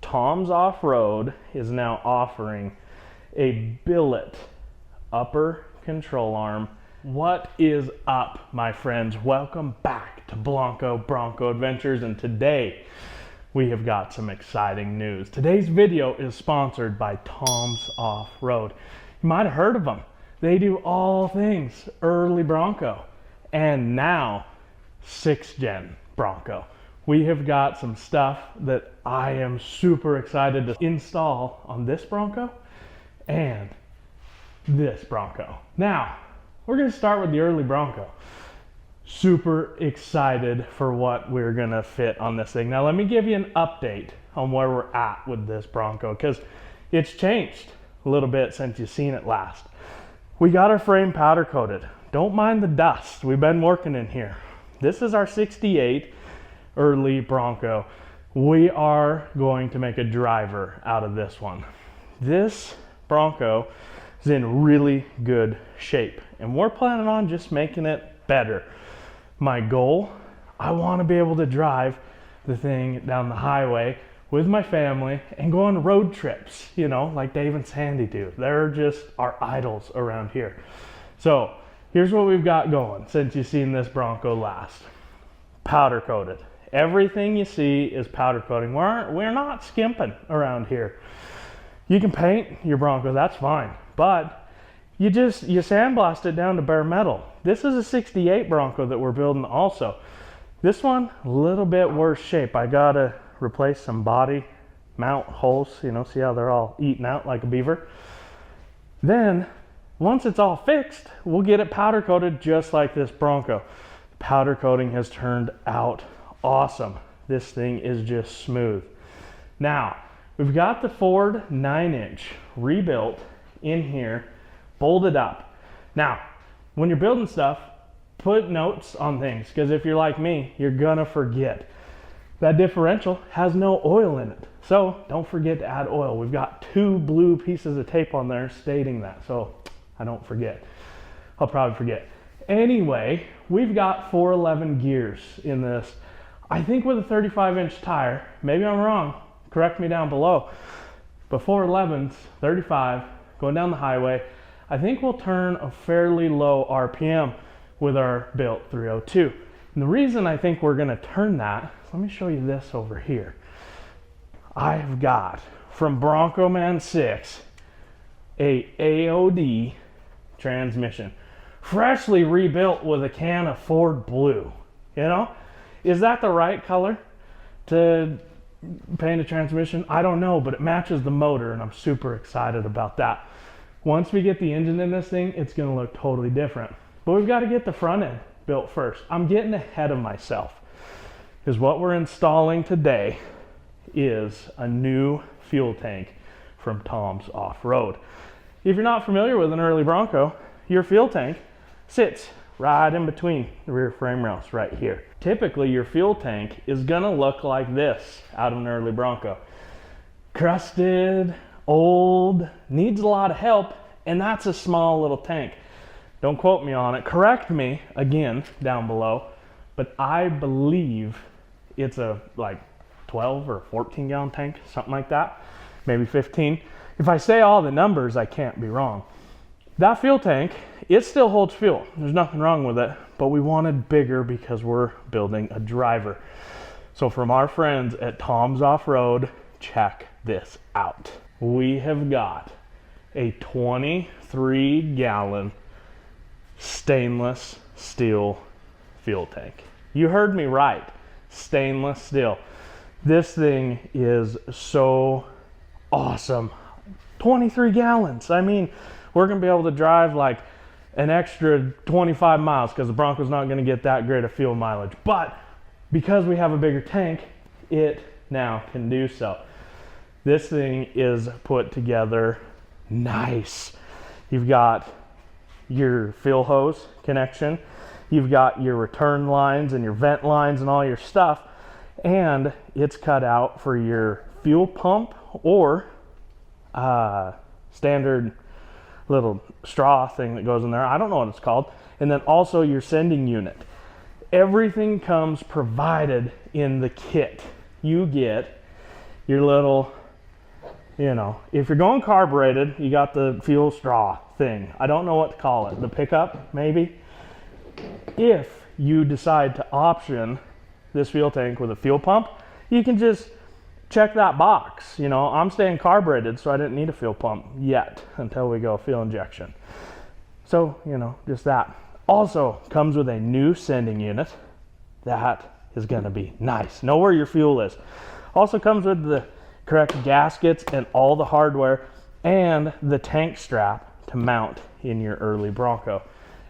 Tom's Off-Road is now offering a billet upper control arm. What is up, my friends? Welcome back to Bronco Adventures, and today we have got some exciting news. Today's video is sponsored by Tom's Off-Road. You might have heard of them. They do all things early Bronco and now 6th gen Bronco. We have got some stuff that I am super excited to install on this Bronco and this Bronco. Now, we're going to start with the early Bronco. Super excited for what we're going to fit on this thing. Now, let me give you an update on where we're at with this Bronco, because it's changed a little bit since you've seen it last. We got our frame powder coated. Don't mind the dust. We've been working in here. This is our 68 early Bronco. We are going to make a driver out of this one. This Bronco is in really good shape, and we're planning on just making it better. My goal, I want to be able to drive the thing down the highway with my family and go on road trips, you know, like Dave and Sandy do. They're just our idols around here. So here's what we've got going since you've seen this Bronco last. Powder coated. Everything you see is powder coating. We're not skimping around here. You can paint your Bronco, that's fine, but you sandblast it down to bare metal. This is a 68 Bronco that we're building also. This one, a little bit worse shape. I gotta replace some body mount holes, you know, see how they're all eaten out like a beaver. Then, once it's all fixed, we'll get it powder coated just like this Bronco. Powder coating has turned out awesome. This thing is just smooth. Now, we've got the Ford 9-inch rebuilt in here, bolted up. Now, when you're building stuff, put notes on things, because if you're like me, you're gonna forget. That differential has no oil in it, so don't forget to add oil. We've got 2 blue pieces of tape on there stating that, so I don't forget. I'll probably forget. Anyway, we've got 411 gears in this. I think with a 35-inch tire, maybe I'm wrong, correct me down below, but 411s, 35, going down the highway, I think we'll turn a fairly low RPM with our built 302. And the reason I think we're gonna turn that, let me show you this over here. I've got, from Bronco Man 6, a AOD transmission, freshly rebuilt with a can of Ford Blue. You know, is that the right color to paint a transmission? I don't know, but it matches the motor, and I'm super excited about that. Once we get the engine in this thing, it's gonna look totally different. But we've got to get the front end built first. I'm getting ahead of myself, because what we're installing today is a new fuel tank from Tom's Off-Road. If you're not familiar with an early Bronco, your fuel tank sits right in between the rear frame rails right here. Typically, your fuel tank is gonna look like this out of an early Bronco. Crusted, old, needs a lot of help, and that's a small little tank. Don't quote me on it. Correct me again down below, but I believe it's a like 12 or 14 gallon tank, something like that, maybe 15. If I say all the numbers, I can't be wrong. That fuel tank, it still holds fuel. There's nothing wrong with it, but we wanted bigger because we're building a driver. So from our friends at Tom's Off-Road, check this out. We have got a 23 gallon stainless steel fuel tank. You heard me right, stainless steel. This thing is so awesome. 23 gallons. I mean, we're gonna be able to drive like an extra 25 miles because the Bronco's not gonna get that great of fuel mileage. But because we have a bigger tank, it now can do so. This thing is put together nice. You've got your fuel hose connection, you've got your return lines and your vent lines and all your stuff, and it's cut out for your fuel pump or standard little straw thing that goes in there. I don't know what it's called. And then also your sending unit. Everything comes provided in the kit. You get your little, you know, if you're going carbureted, you got the fuel straw thing. I don't know what to call it. The pickup, maybe. If you decide to option this fuel tank with a fuel pump, you can just check that box. You know, I'm staying carbureted, so I didn't need a fuel pump yet until we go fuel injection. So, you know, just that. Also comes with a new sending unit. That is gonna be nice. Know where your fuel is. Also comes with the correct gaskets and all the hardware and the tank strap to mount in your early Bronco.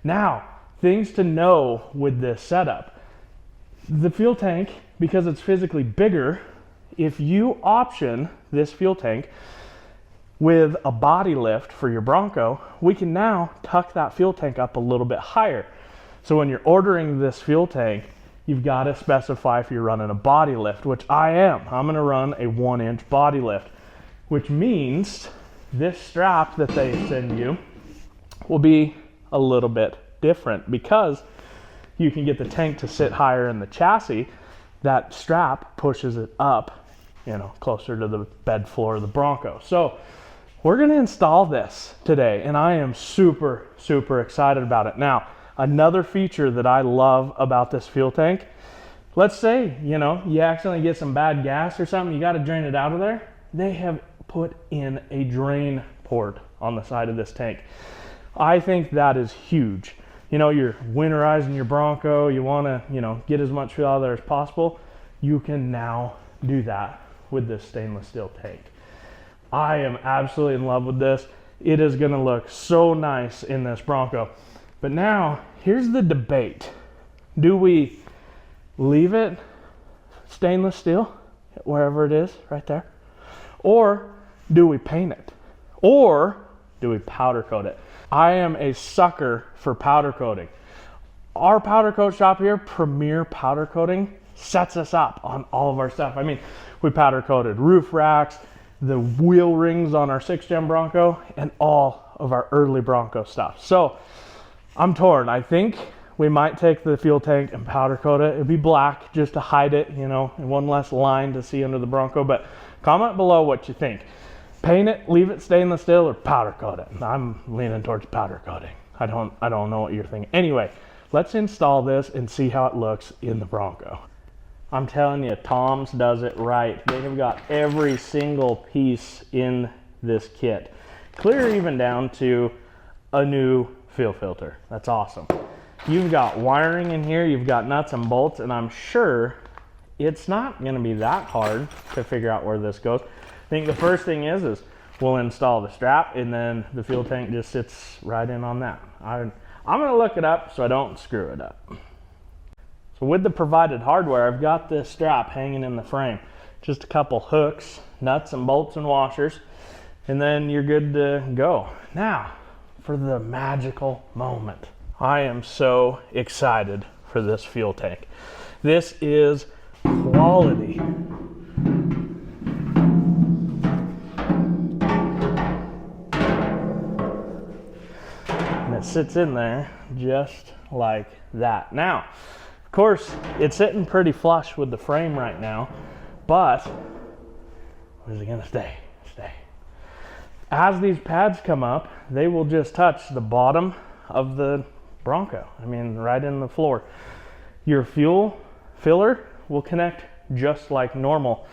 Now, things to know with this setup. The fuel tank, because it's physically bigger, if you option this fuel tank with a body lift for your Bronco, we can now tuck that fuel tank up a little bit higher. So when you're ordering this fuel tank, you've got to specify if you're running a body lift, which I am. I'm going to run a 1-inch body lift, which means this strap that they send you will be a little bit different because you can get the tank to sit higher in the chassis. That strap pushes it up, you know, closer to the bed floor of the Bronco. So we're going to install this today, and I am super, super excited about it. Now, another feature that I love about this fuel tank, let's say, you know, you accidentally get some bad gas or something, you got to drain it out of there. They have put in a drain port on the side of this tank. I think that is huge. You know, you're winterizing your Bronco, you want to, you know, get as much fuel out of there as possible. You can now do that with this stainless steel tank. I am absolutely in love with this. It is going to look so nice in this Bronco. But now, here's the debate. Do we leave it stainless steel, wherever it is, right there? Or do we paint it? Or do we powder coat it? I am a sucker for powder coating. Our powder coat shop here, Premier Powder Coating, sets us up on all of our stuff. I mean, we powder coated roof racks, the wheel rings on our 6th gen Bronco, and all of our early Bronco stuff. So I'm torn. I think we might take the fuel tank and powder coat it. It'd be black just to hide it, you know, and one less line to see under the Bronco. But comment below what you think. Paint it, leave it stainless steel, or powder coat it. I'm leaning towards powder coating. I don't know what you're thinking. Anyway, let's install this and see how it looks in the Bronco. I'm telling you, Tom's does it right. They have got every single piece in this kit, clear even down to a new fuel filter. That's awesome. You've got wiring in here, you've got nuts and bolts, and I'm sure it's not going to be that hard to figure out where this goes. I think the first thing is we'll install the strap, and then the fuel tank just sits right in on that. I'm going to look it up so I don't screw it up. So with the provided hardware, I've got this strap hanging in the frame. Just a couple hooks, nuts and bolts and washers, and then you're good to go. Now, for the magical moment. I am so excited for this fuel tank. This is quality. And it sits in there just like that. Now, of course, it's sitting pretty flush with the frame right now, but where's it gonna stay? As these pads come up, they will just touch the bottom of the Bronco. I mean, right in the floor. Your fuel filler will connect just like normal.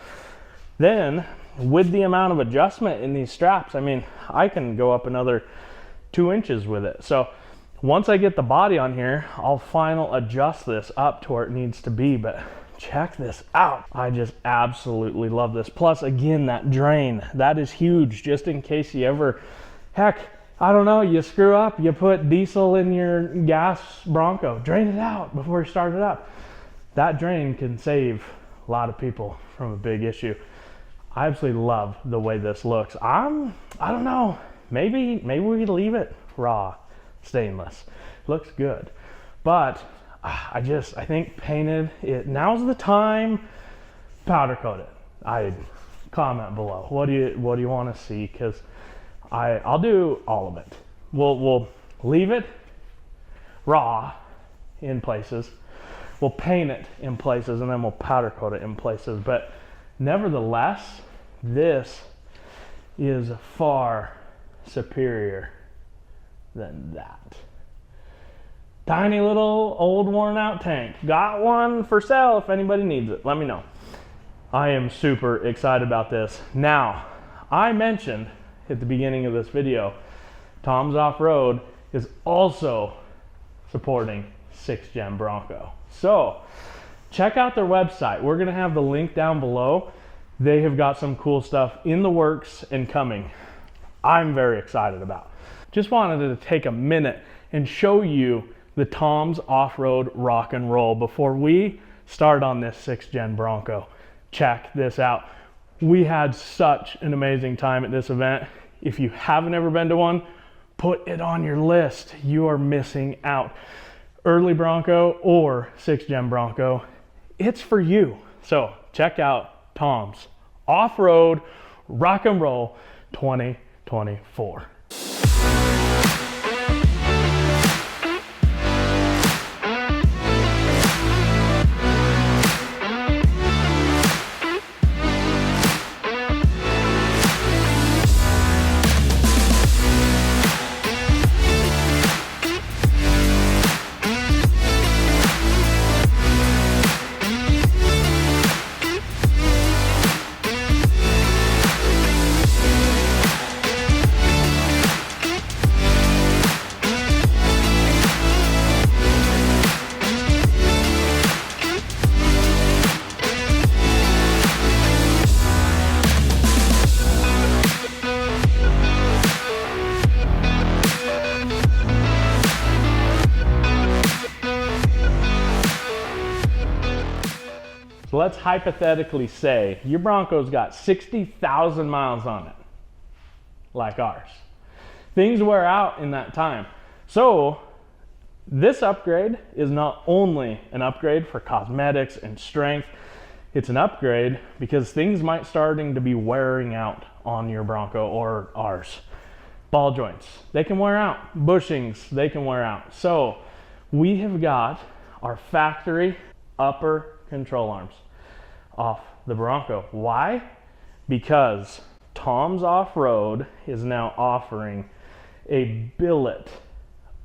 Then, with the amount of adjustment in these straps, I mean, I can go up another 2 inches with it. So once I get the body on here, I'll final adjust this up to where it needs to be. But check this out. I just absolutely love this. Plus, again, that drain, that is huge, just in case you ever, heck, I don't know, you screw up, you put diesel in your gas Bronco, drain it out before you start it up. That drain can save a lot of people from a big issue. I absolutely love the way this looks. I don't know, maybe we leave it raw stainless. Looks good. But I think painted it. Now's the time. Powder coat it. I comment below. What do you want to see? Because I'll do all of it. We'll leave it raw in places. We'll paint it in places, and then we'll powder coat it in places. But nevertheless, This is far superior than that. Tiny little old worn out tank. Got one for sale if anybody needs it. Let me know. I am super excited about this. Now, I mentioned at the beginning of this video, Tom's Off-Road is also supporting 6th Gen Bronco. So check out their website. We're gonna have the link down below. They have got some cool stuff in the works and coming. I'm very excited about. Just wanted to take a minute and show you the Tom's Off-Road rock and roll before we start on this 6th Gen Bronco. Check this out. We had such an amazing time at this event. If you haven't ever been to one, put it on your list. You are missing out. Early Bronco or 6th Gen Bronco, it's for you. So check out Tom's Off-Road Rock and Roll 2024. So let's hypothetically say your Bronco's got 60,000 miles on it, like ours. Things wear out in that time. So this upgrade is not only an upgrade for cosmetics and strength, it's an upgrade because things might starting to be wearing out on your Bronco or ours. Ball joints, they can wear out. Bushings, they can wear out. So we have got our factory upper control arms off the Bronco. Why? Because Tom's Off-Road is now offering a billet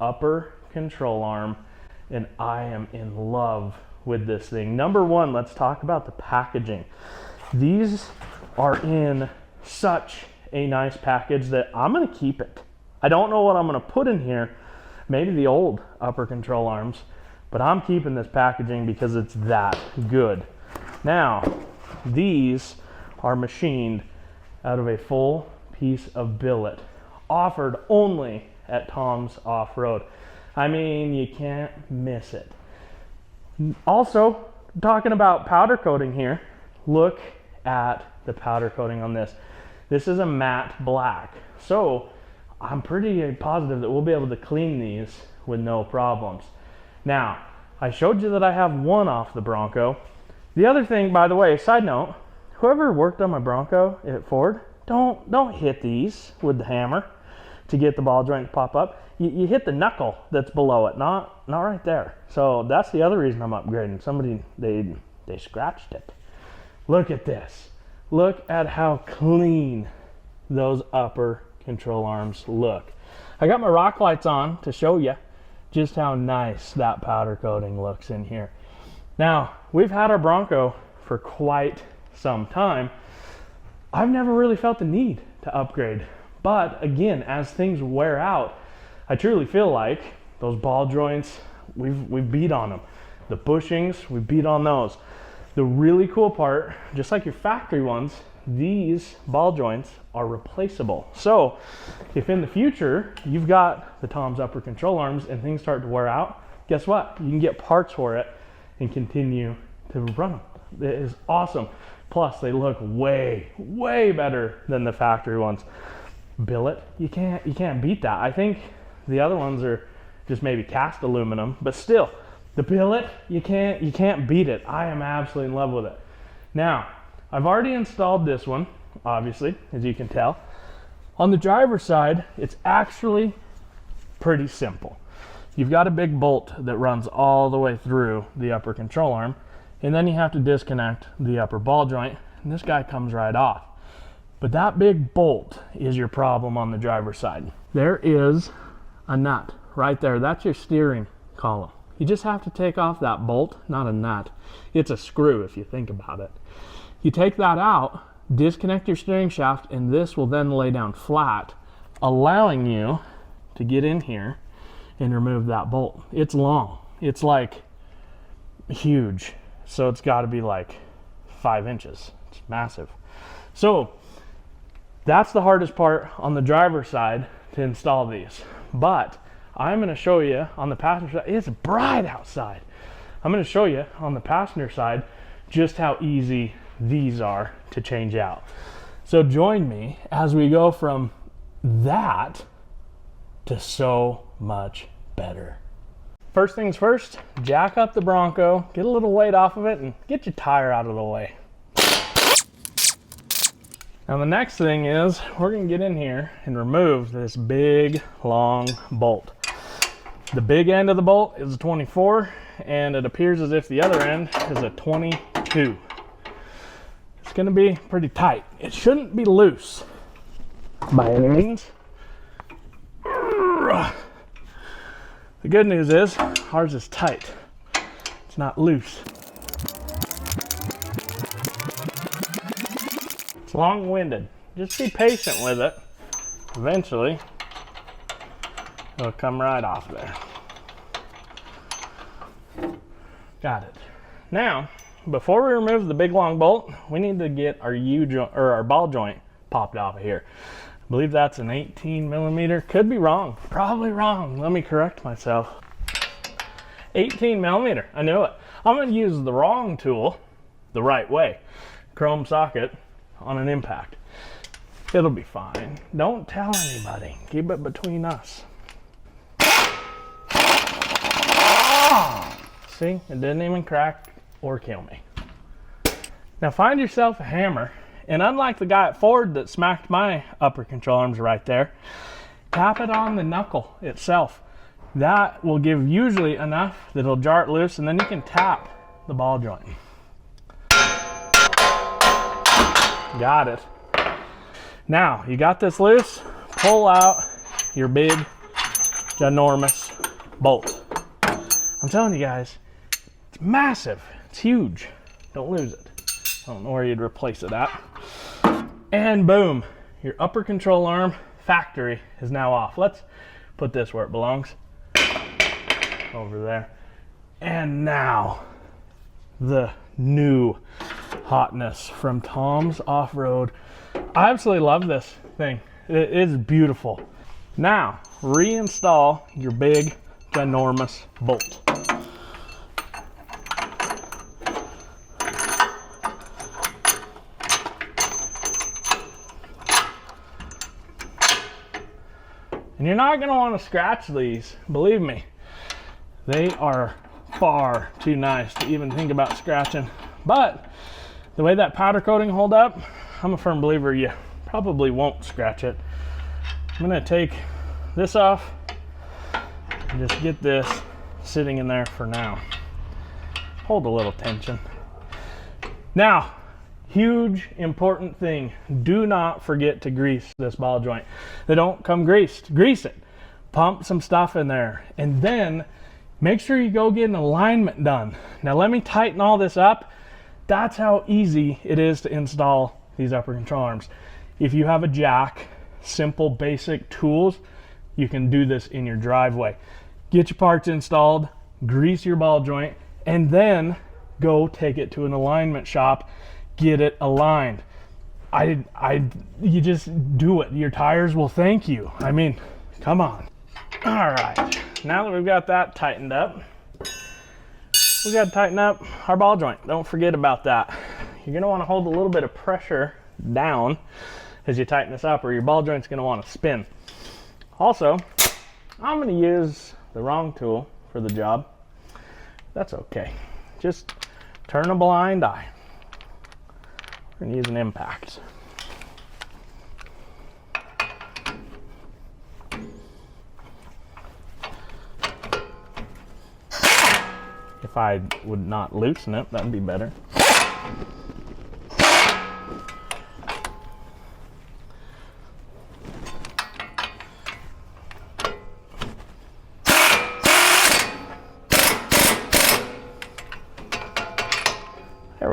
upper control arm, and I am in love with this thing. Number one, let's talk about the packaging. These are in such a nice package that I'm gonna keep it. I don't know what I'm gonna put in here, maybe the old upper control arms, but I'm keeping this packaging because it's that good. Now, these are machined out of a full piece of billet, offered only at Tom's Off-Road. I mean, you can't miss it. Also, talking about powder coating here, look at the powder coating on this. This is a matte black, so I'm pretty positive that we'll be able to clean these with no problems. Now, I showed you that I have one off the Bronco. The other thing, by the way, side note, whoever worked on my Bronco at Ford, don't hit these with the hammer to get the ball joint to pop up. You hit the knuckle that's below it, not right there. So that's the other reason I'm upgrading. Somebody, they scratched it. Look at this. Look at how clean those upper control arms look. I got my rock lights on to show you just how nice that powder coating looks in here. Now, we've had our Bronco for quite some time. I've never really felt the need to upgrade. But again, as things wear out, I truly feel like those ball joints, we've beat on them. The bushings, we beat on those. The really cool part, just like your factory ones, these ball joints are replaceable. So if in the future you've got the Tom's upper control arms and things start to wear out, guess what? You can get parts for it and continue to run them. It is awesome. Plus they look way better than the factory ones. Billet, you can't beat that. I think the other ones are just maybe cast aluminum, but still, the billet, you can't beat it. I am absolutely in love with it. Now, I've already installed this one, obviously, as you can tell. On the driver's side, it's actually pretty simple. You've got a big bolt that runs all the way through the upper control arm, and then you have to disconnect the upper ball joint, and this guy comes right off. But that big bolt is your problem on the driver's side. There is a nut right there. That's your steering column. You just have to take off that bolt, not a nut. It's a screw if you think about it. You take that out, disconnect your steering shaft, and this will then lay down flat, allowing you to get in here and remove that bolt. It's long. It's like huge. So it's got to be like 5 inches. It's massive. So that's the hardest part on the driver's side to install these. But I'm going to show you on the passenger side. It's bright outside. I'm going to show you on the passenger side just how easy these are to change out. So join me as we go from that to so much better. First things first, jack up the Bronco, get a little weight off of it, and get your tire out of the way. Now the next thing is we're going to get in here and remove this big long bolt. The big end of the bolt is a 24, and it appears as if the other end is a 22. It's going to be pretty tight. It shouldn't be loose by any means. The good news is ours is tight. It's not loose. It's long-winded. Just be patient with it. Eventually, it'll come right off there. Got it. Now, before we remove the big long bolt, we need to get our U-joint or our ball joint popped off of here. I believe that's an 18 millimeter. Could be wrong. Probably wrong. Let me correct myself. 18 millimeter. I knew it. I'm going to use the wrong tool the right way. Chrome socket on an impact. It'll be fine. Don't tell anybody. Keep it between us. See, it didn't even crack or kill me. Now find yourself a hammer, and unlike the guy at Ford that smacked my upper control arms right there, tap it on the knuckle itself. That will give usually enough that it'll jar it loose, and then you can tap the ball joint. Got it. Now you got this loose, pull out your big ginormous bolt. I'm telling you guys, it's massive. It's huge. Don't lose it. I don't know where you'd replace it at. And boom, your upper control arm factory is now off. Let's put this where it belongs. Over there. And now the new hotness from Tom's Off-Road. I absolutely love this thing. It is beautiful. Now reinstall your big ginormous bolt. And you're not going to want to scratch these, believe me. They are far too nice to even think about scratching. But the way that powder coating hold up, I'm a firm believer you probably won't scratch it. I'm going to take this off and just get this sitting in there for now. Hold a little tension. Now, huge important thing, do not forget to grease this ball joint. They don't come greased. Grease it. Pump some stuff in there, and then make sure you go get an alignment done. Now let me tighten all this up. That's how easy it is to install these upper control arms. If you have a jack, simple basic tools, you can do this in your driveway. Get your parts installed, grease your ball joint, and then go take it to an alignment shop, get it aligned. You just do it. Your tires will thank you. I mean, come on. All right, now that we've got that tightened up, we got to tighten up our ball joint. Don't forget about that. You're going to want to hold a little bit of pressure down as you tighten this up, or your ball joint's going to want to spin. Also, I'm going to use the wrong tool for the job. That's okay. Just turn a blind eye. We're going to use an impact. If I would not loosen it, that'd be better.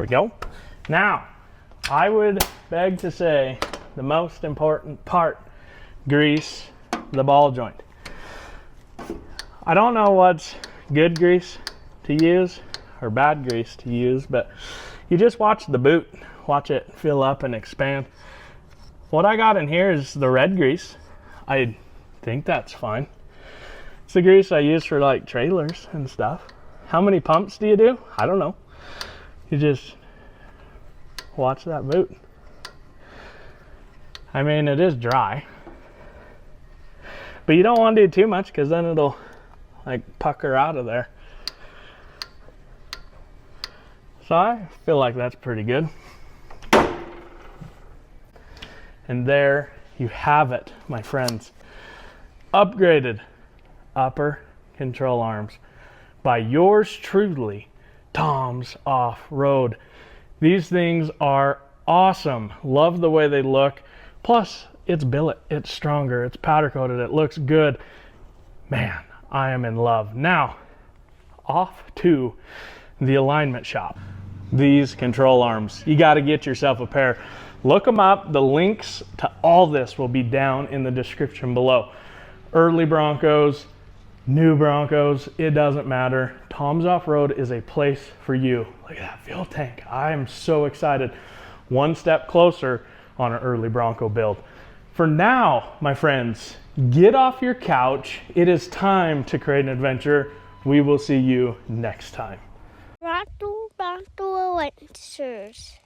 we go. Now, I would beg to say the most important part, grease the ball joint. I don't know what's good grease to use or bad grease to use, but you just watch the boot, watch it fill up and expand. What I got in here is the red grease. I think that's fine. It's the grease I use for like trailers and stuff. How many pumps do you do? I don't know. You just watch that boot. I mean, it is dry, but you don't want to do too much because then it'll like pucker out of there. So I feel like that's pretty good. And there you have it, my friends. Upgraded upper control arms by yours truly, Tom's Off-Road. These things are awesome. Love the way they look. Plus, it's billet, it's stronger, it's powder coated, it looks good. Man, I am in love. Now, off to the alignment shop. These control arms, you got to get yourself a pair. Look them up. The links to all this will be down in the description below. Early Broncos, new Broncos, it doesn't matter. Tom's Off-Road is a place for you. Look at that fuel tank. I am so excited. One step closer on an early Bronco build. For now, my friends, get off your couch. It is time to create an adventure. We will see you next time. Bronco adventures.